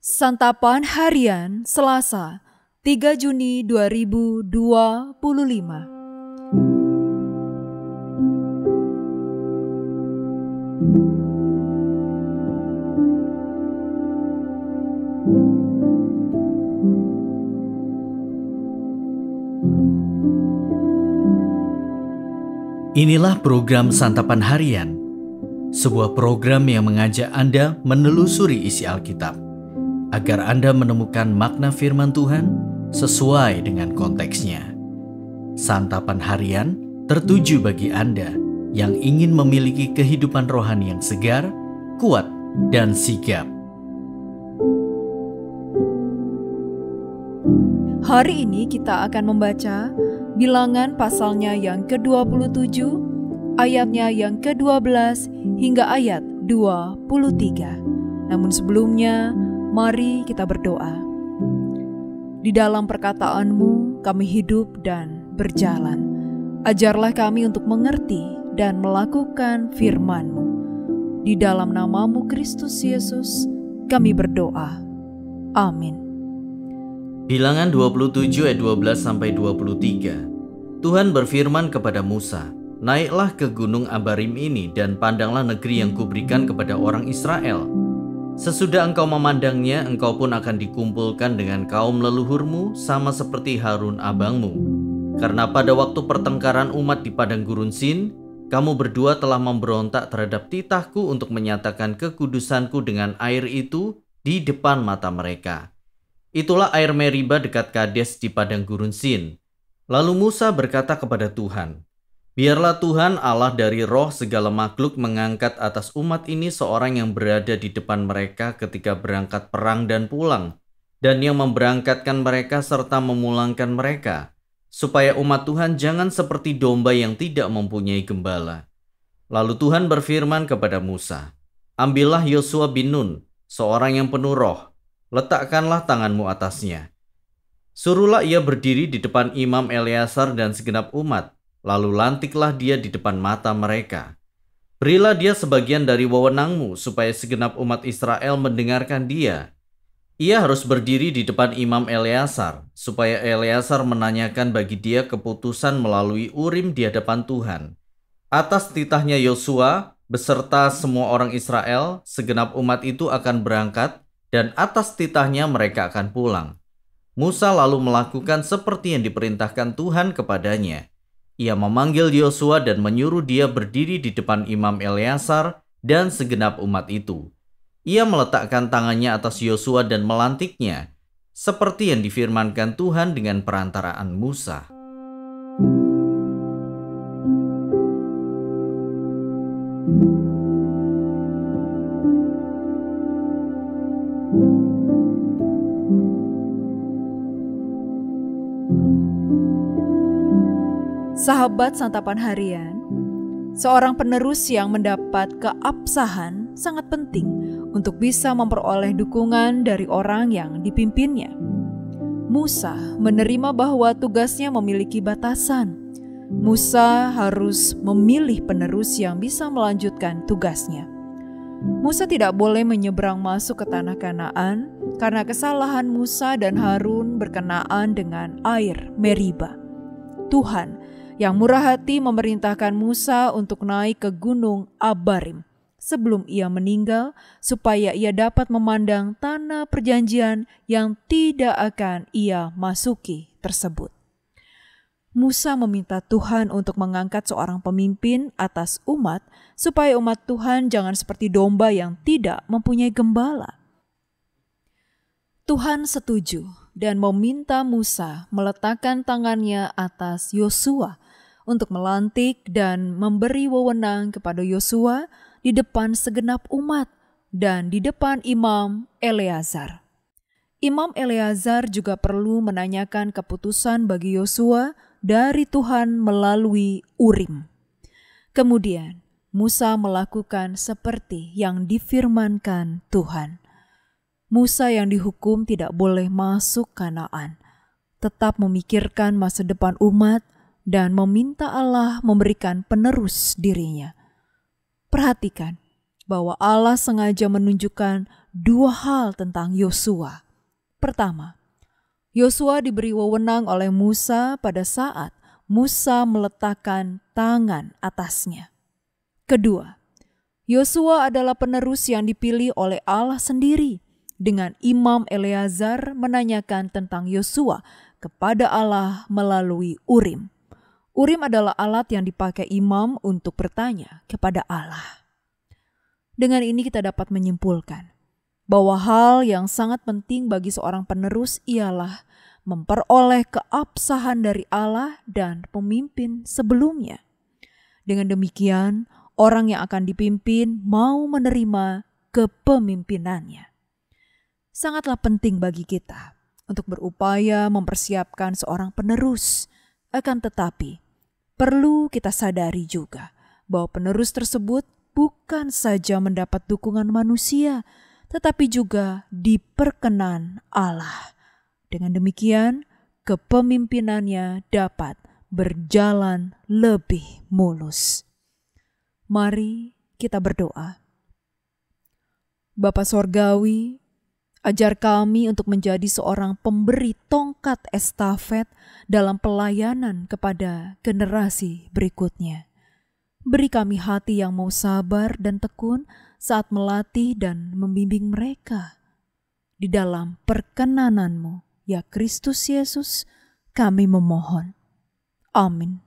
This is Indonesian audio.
Santapan Harian Selasa 3 Juni 2025. Inilah program Santapan Harian, sebuah program yang mengajak Anda menelusuri isi Alkitab, agar Anda menemukan makna firman Tuhan sesuai dengan konteksnya. Santapan Harian tertuju bagi Anda yang ingin memiliki kehidupan rohani yang segar, kuat, dan sigap. Hari ini kita akan membaca Bilangan pasalnya yang ke-27, ayatnya yang ke-12 hingga ayat 23. Namun sebelumnya, mari kita berdoa. Di dalam perkataanmu kami hidup dan berjalan. Ajarlah kami untuk mengerti dan melakukan firman-Mu. Di dalam nama-Mu Kristus Yesus kami berdoa. Amin. Bilangan 27 ayat 12-23. Tuhan berfirman kepada Musa, "Naiklah ke gunung Abarim ini dan pandanglah negeri yang kuberikan kepada orang Israel. Sesudah engkau memandangnya, engkau pun akan dikumpulkan dengan kaum leluhurmu sama seperti Harun abangmu. Karena pada waktu pertengkaran umat di padang gurun Sin, kamu berdua telah memberontak terhadap titahku untuk menyatakan kekudusanku dengan air itu di depan mata mereka. Itulah air Meriba dekat Kades di padang gurun Sin." Lalu Musa berkata kepada Tuhan, "Biarlah Tuhan Allah dari roh segala makhluk mengangkat atas umat ini seorang yang berada di depan mereka ketika berangkat perang dan pulang, dan yang memberangkatkan mereka serta memulangkan mereka, supaya umat Tuhan jangan seperti domba yang tidak mempunyai gembala." Lalu Tuhan berfirman kepada Musa, "Ambillah Yosua bin Nun, seorang yang penuh roh, letakkanlah tanganmu atasnya. Suruhlah ia berdiri di depan Imam Eleazar dan segenap umat, lalu lantiklah dia di depan mata mereka. Berilah dia sebagian dari wewenangmu, supaya segenap umat Israel mendengarkan dia. Ia harus berdiri di depan Imam Eleazar, supaya Eleazar menanyakan bagi dia keputusan melalui Urim di hadapan Tuhan. Atas titahnya Yosua, beserta semua orang Israel, segenap umat itu akan berangkat, dan atas titahnya mereka akan pulang." Musa lalu melakukan seperti yang diperintahkan Tuhan kepadanya. Ia memanggil Yosua dan menyuruh dia berdiri di depan Imam Eleazar dan segenap umat itu. Ia meletakkan tangannya atas Yosua dan melantiknya, seperti yang difirmankan Tuhan dengan perantaraan Musa. Sahabat Santapan Harian, seorang penerus yang mendapat keabsahan sangat penting untuk bisa memperoleh dukungan dari orang yang dipimpinnya. Musa menerima bahwa tugasnya memiliki batasan. Musa harus memilih penerus yang bisa melanjutkan tugasnya. Musa tidak boleh menyeberang masuk ke tanah Kanaan karena kesalahan Musa dan Harun berkenaan dengan air Meriba. Tuhan yang murah hati memerintahkan Musa untuk naik ke gunung Abarim sebelum ia meninggal, supaya ia dapat memandang tanah perjanjian yang tidak akan ia masuki tersebut. Musa meminta Tuhan untuk mengangkat seorang pemimpin atas umat, supaya umat Tuhan jangan seperti domba yang tidak mempunyai gembala. Tuhan setuju dan meminta Musa meletakkan tangannya atas Yosua untuk melantik dan memberi wewenang kepada Yosua di depan segenap umat dan di depan Imam Eleazar. Imam Eleazar juga perlu menanyakan keputusan bagi Yosua dari Tuhan melalui Urim. Kemudian Musa melakukan seperti yang difirmankan Tuhan. Musa yang dihukum tidak boleh masuk Kanaan, tetap memikirkan masa depan umat dan meminta Allah memberikan penerus dirinya. Perhatikan bahwa Allah sengaja menunjukkan dua hal tentang Yosua. Pertama, Yosua diberi wewenang oleh Musa pada saat Musa meletakkan tangan atasnya. Kedua, Yosua adalah penerus yang dipilih oleh Allah sendiri, dengan Imam Eleazar menanyakan tentang Yosua kepada Allah melalui Urim. Urim adalah alat yang dipakai imam untuk bertanya kepada Allah. Dengan ini kita dapat menyimpulkan bahwa hal yang sangat penting bagi seorang penerus ialah memperoleh keabsahan dari Allah dan pemimpin sebelumnya. Dengan demikian, orang yang akan dipimpin mau menerima kepemimpinannya. Sangatlah penting bagi kita untuk berupaya mempersiapkan seorang penerus. Akan tetapi, perlu kita sadari juga bahwa penerus tersebut bukan saja mendapat dukungan manusia, tetapi juga diperkenan Allah. Dengan demikian, kepemimpinannya dapat berjalan lebih mulus. Mari kita berdoa. Bapa Sorgawi, ajar kami untuk menjadi seorang pemberi tongkat estafet dalam pelayanan kepada generasi berikutnya. Beri kami hati yang mau sabar dan tekun saat melatih dan membimbing mereka. Di dalam perkenanan-Mu, ya Kristus Yesus, kami memohon. Amin.